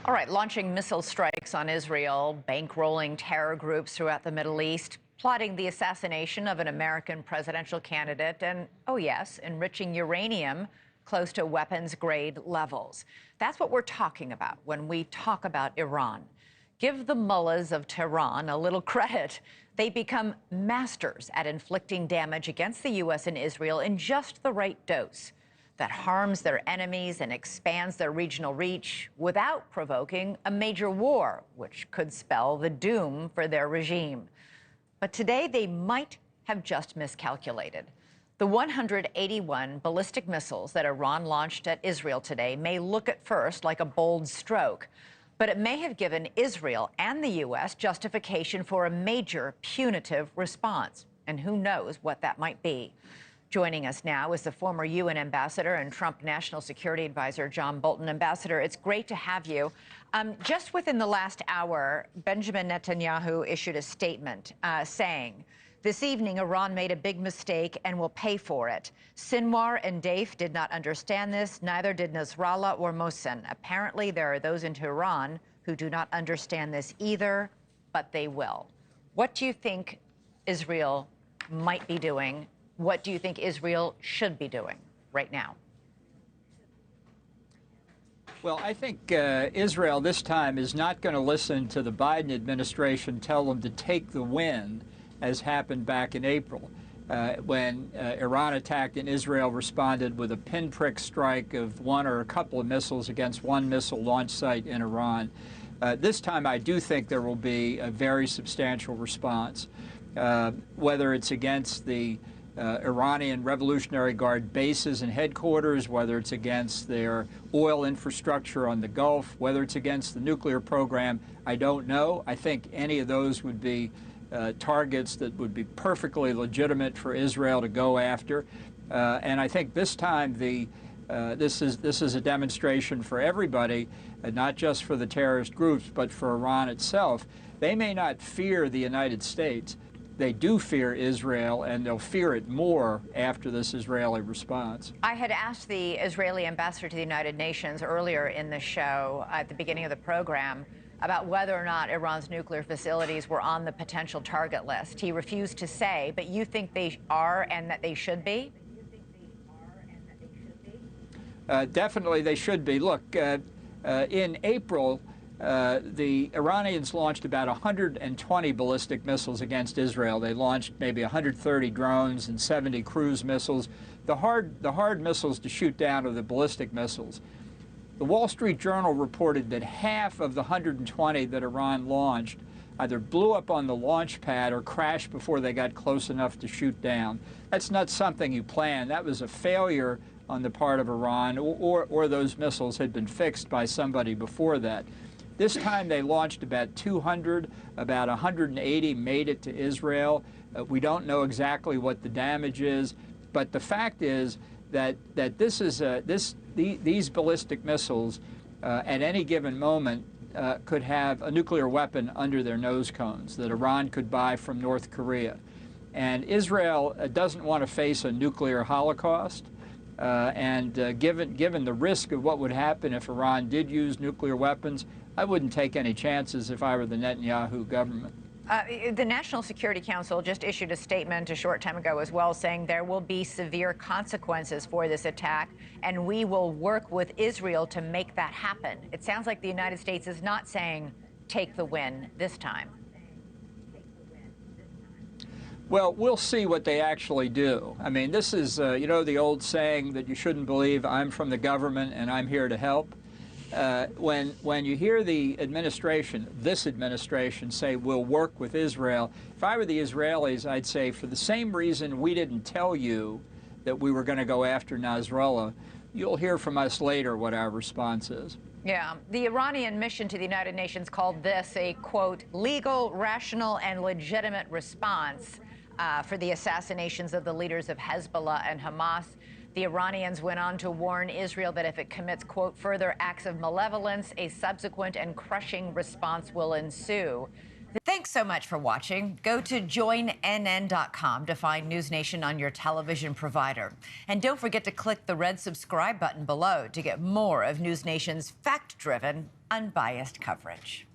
All right, launching missile strikes on Israel, bankrolling terror groups throughout the Middle East, plotting the assassination of an American presidential candidate, and, oh yes, enriching uranium close to weapons-grade levels. That's what we're talking about when we talk about Iran. Give the mullahs of Tehran a little credit. They become masters at inflicting damage against the U.S. and Israel in just the right dose that harms their enemies and expands their regional reach without provoking a major war, which could spell the doom for their regime. But today, they might have just miscalculated. The 181 ballistic missiles that Iran launched at Israel today may look at first like a bold stroke, but it may have given Israel and the U.S. justification for a major punitive response. And who knows what that might be. Joining us now is the former UN ambassador and Trump National Security Advisor, John Bolton. Ambassador, it's great to have you. Just within the last hour, Benjamin Netanyahu issued a statement saying, this evening, Iran made a big mistake and will pay for it. Sinwar and Daif did not understand this, neither did Nasrallah or Mohsen. Apparently, there are those in Tehran who do not understand this either, but they will. What do you think Israel might be doing? What do you think Israel should be doing right now? Well, I think Israel this time is not going to listen to the Biden administration tell them to take the win, as happened back in April, when Iran attacked and Israel responded with a pinprick strike of one or a couple of missiles against one missile launch site in Iran. This time, I do think there will be a very substantial response, whether it's against the Iranian Revolutionary Guard bases and headquarters, whether it's against their oil infrastructure on the Gulf, whether it's against the nuclear program, I don't know. I think any of those would be targets that would be perfectly legitimate for Israel to go after. And I think this time this is a demonstration for everybody, not just for the terrorist groups, but for Iran itself. They may not fear the United States. They do fear Israel, and they'll fear it more after this Israeli response. I had asked the Israeli ambassador to the United Nations earlier in the show, at the beginning of the program, about whether or not Iran's nuclear facilities were on the potential target list. He refused to say, but you think they are and that they should be? Definitely they should be. Look, in April, the Iranians launched about 120 ballistic missiles against Israel. They launched maybe 130 drones and 70 cruise missiles. The hard missiles to shoot down are the ballistic missiles. The Wall Street Journal reported that half of the 120 that Iran launched either blew up on the launch pad or crashed before they got close enough to shoot down. That's not something you plan. That was a failure on the part of Iran, or those missiles had been fixed by somebody before that. This time they launched about 200, about 180 made it to Israel. We don't know exactly what the damage is, but the fact is that these ballistic missiles at any given moment could have a nuclear weapon under their nose cones that Iran could buy from North Korea. And Israel doesn't want to face a nuclear holocaust. Given the risk of what would happen if Iran did use nuclear weapons, I wouldn't take any chances if I were the Netanyahu government. The National Security Council just issued a statement a short time ago as well, saying there will be severe consequences for this attack, and we will work with Israel to make that happen. It sounds like the United States is not saying take the win this time. Well, we'll see what they actually do. I mean, this is, you know, the old saying that you shouldn't believe I'm from the government and I'm here to help. When you hear the administration, this administration, say we'll work with Israel, if I were the Israelis, I'd say for the same reason we didn't tell you that we were going to go after Nasrallah, you'll hear from us later what our response is. Yeah, the Iranian mission to the United Nations called this a, quote, legal, rational, and legitimate response for the assassinations of the leaders of Hezbollah and Hamas. The Iranians went on to warn Israel that if it commits, quote, further acts of malevolence, a subsequent and crushing response will ensue. Thanks so much for watching. Go to joinnn.com to find NewsNation on your television provider. And don't forget to click the red subscribe button below to get more of NewsNation's fact-driven, unbiased coverage.